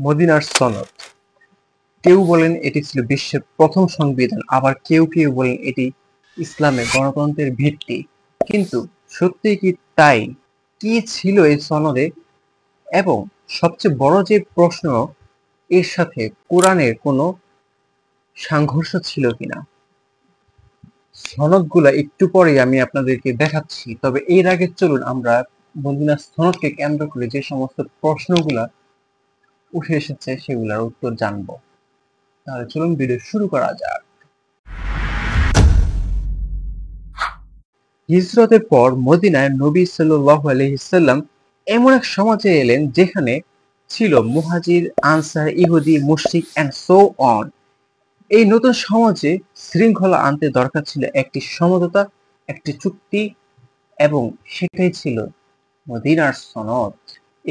মদিনার সনদ। কেউ বলেন এটি ছিল বিশ্বের প্রথম সংবিধান, আবার কেউ কেউ বলেন এটি ইসলামের গণতন্ত্রের ভিত্তি। কিন্তু সত্যি কি তাই? কি ছিল এই সনদে? এবং সবচেয়ে বড় যে প্রশ্ন, এর সাথে কোরআনের কোনো সাংঘর্ষ ছিল কিনা? সনদগুলা একটু পরেই আমি আপনাদেরকে দেখাচ্ছি, তবে এর আগে চলুন আমরা মদিনার সনদকে কেন্দ্র করে যে সমস্ত প্রশ্নগুলা উঠে এসেছে সেগুলোর উত্তর জানবো। তাহলে চলুন ভিডিও শুরু করা যাক। হিজরতের পর মদিনায় নবী সাল্লাল্লাহু আলাইহি সাল্লাম এমন এক সমাজে এলেন যেখানে ছিল মুহাজির, আনসার, ইহুদি, মুশরিক এন্ড সো অন। এই নতুন সমাজে শৃঙ্খলা আনতে দরকার ছিল একটি সমঝোতা, একটি চুক্তি, এবং সেটাই ছিল মদিনার সনদ।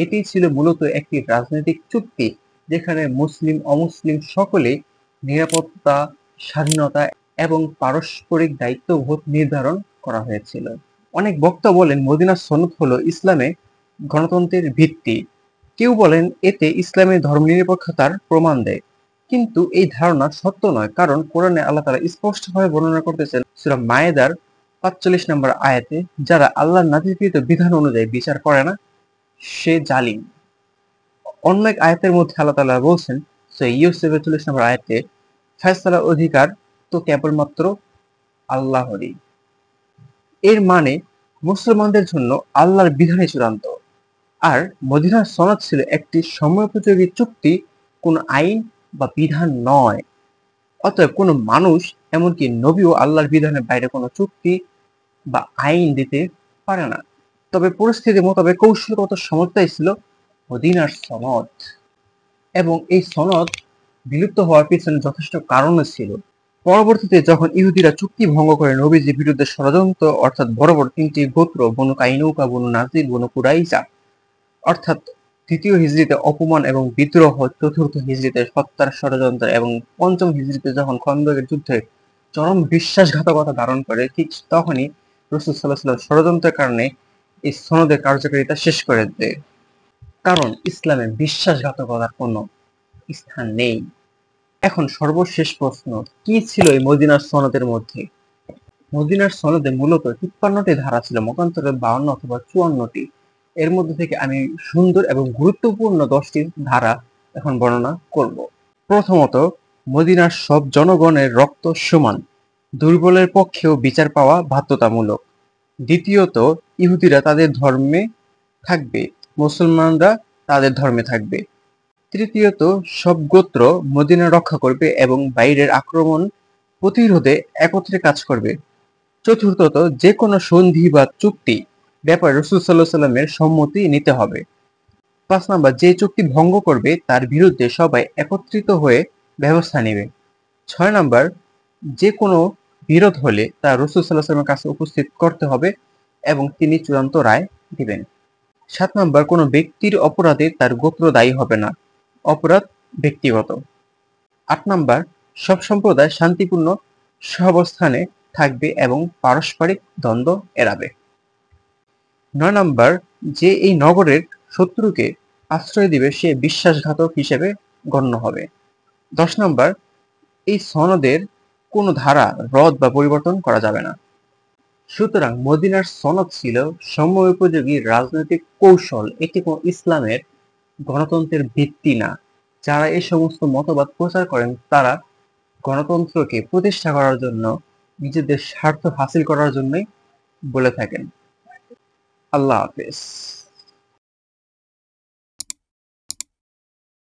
এটি ছিল মূলত একটি রাজনৈতিক চুক্তি যেখানে মুসলিম অমুসলিম সকলে নিরাপত্তা, স্বাধীনতা এবং পারস্পরিক দায়িত্ববোধ নির্ধারণ করা হয়েছিল। অনেক বক্তা বলেন মদিনার সনদ হলো ইসলামে গণতন্ত্রের ভিত্তি। কেউ বলেন এতে ইসলামের ধর্মনিরপেক্ষতার প্রমাণ দেয়। কিন্তু এই ধারণা সত্য নয়, কারণ কোরআনে আল্লাহ তাআলা স্পষ্টভাবে বর্ণনা করতেছেন সূরা মায়েদার ৪৫ নম্বর আয়াতে, যারা আল্লাহর নাযিলকৃত বিধান অনুযায়ী বিচার করে না সে জালিম। অন্য এক আয়াতের মধ্যে আল্লাহ তাআলা বলছেন সূরা ইউসুফের ৪৪ নম্বর আয়াতে, ফয়সালার অধিকার তো কেবলমাত্র আল্লাহরই। এর মানে মুসলমানদের জন্য আল্লাহর বিধানই চূড়ান্ত। আর মদিনার সনদ ছিল একটি সময়োপযোগী চুক্তি, কোনো আইন বা বিধান নয়। অতএব কোনো মানুষ, এমনকি নবীও আল্লাহর বিধানের বাইরে কোনো চুক্তি বা আইন দিতে পারে না। তবে পরিস্থিতি মোতাবেক কৌশলগত সমঝোতাই ছিল মদিনার সনদ। এবং এই সনদ বিলুপ্ত হওয়ার পিছনে যথেষ্ট কারণও ছিল। পরবর্তীতে যখন ইহুদিরা চুক্তি ভঙ্গ করে নবীজির বিরুদ্ধে ষড়যন্ত্র, অর্থাৎ বড় বড় তিনটি গোত্র বনু কাইনুকা, বনু নাজির, বনু কুরাইজা, অর্থাৎ তৃতীয় হিজরিতে অপমান এবং বিদ্রোহ, চতুর্থ হিজরিতে হত্যার ষড়যন্ত্র এবং পঞ্চম হিজরিতে যখন খন্দকের যুদ্ধে চরম বিশ্বাসঘাতকতা ধারণ করে, ঠিক তখনই রাসূল সাল্লাল্লাহু আলাইহি ওয়াসাল্লাম ষড়যন্ত্রের কারণে এই সনদের কার্যকারিতা শেষ করে দেয়। কারণ ইসলামে বিশ্বাসঘাতকতার কোনো স্থান নেই। এখন সর্বশেষ প্রশ্ন, কি ছিল এই মদিনার সনদের মধ্যে? মদিনার সনদে মূলত ৫৩টি ধারা ছিল, মতান্তরে ৫২ অথবা ৫৪টি। এর মধ্যে থেকে আমি সুন্দর এবং গুরুত্বপূর্ণ ১০টি ধারা এখন বর্ণনা করব। প্রথমত, মদিনার সব জনগণের রক্ত সমান, দুর্বলের পক্ষেও বিচার পাওয়া বাধ্যতামূলক। দ্বিতীয়ত, ইহুদিরা তাদের ধর্মে থাকবে, মুসলমানরা তাদের ধর্মে থাকবে। তৃতীয়ত, সব গোত্র মদিনা রক্ষা করবে এবং বাইরের আক্রমণ প্রতিরোধে একত্রে কাজ করবে। চতুর্থত, যে কোনো সন্ধি বা চুক্তি ব্যাপারে রাসূল সাল্লাল্লাহু আলাইহি ওয়াসাল্লামের সম্মতি নিতে হবে। ৫ নাম্বার, যে চুক্তি ভঙ্গ করবে তার বিরুদ্ধে সবাই একত্রিত হয়ে ব্যবস্থা নেবে। ৬ নাম্বার, যে কোনো বিরোধ হলে তা রাসূল সাল্লাল্লাহু আলাইহি ওয়াসাল্লামের কাছে উপস্থিত করতে হবে এবং তিনি চূড়ান্ত রায় দিবেন। ৭ নাম্বার, কোনো ব্যক্তির অপরাধে তার গোত্র দায়ী হবে না, অপরাধ ব্যক্তিগত। ৮ নাম্বার, সব সম্প্রদায় শান্তিপূর্ণ সহাবস্থানে থাকবে এবং পারস্পরিক দ্বন্দ্ব এড়াবে। ৯ নাম্বার, যে এই নগরের শত্রুকে আশ্রয় দিবে সে বিশ্বাসঘাতক হিসেবে গণ্য হবে। ১০ নাম্বার, এই সনদের কোনো ধারা রদ বা পরিবর্তন করা যাবে না। সুতরাং মদিনার সনদ ছিল সময়োপযোগী রাজনৈতিক কৌশল। এটি কোনো ইসলামের গণতন্ত্রের ভিত্তি না। যারা এই সমস্ত মতবাদ প্রচার করেন তারা গণতন্ত্রকে প্রতিষ্ঠা করার জন্য, নিজেদের স্বার্থ হাসিল করার জন্যই বলে থাকেন। আল্লাহ হাফেজ।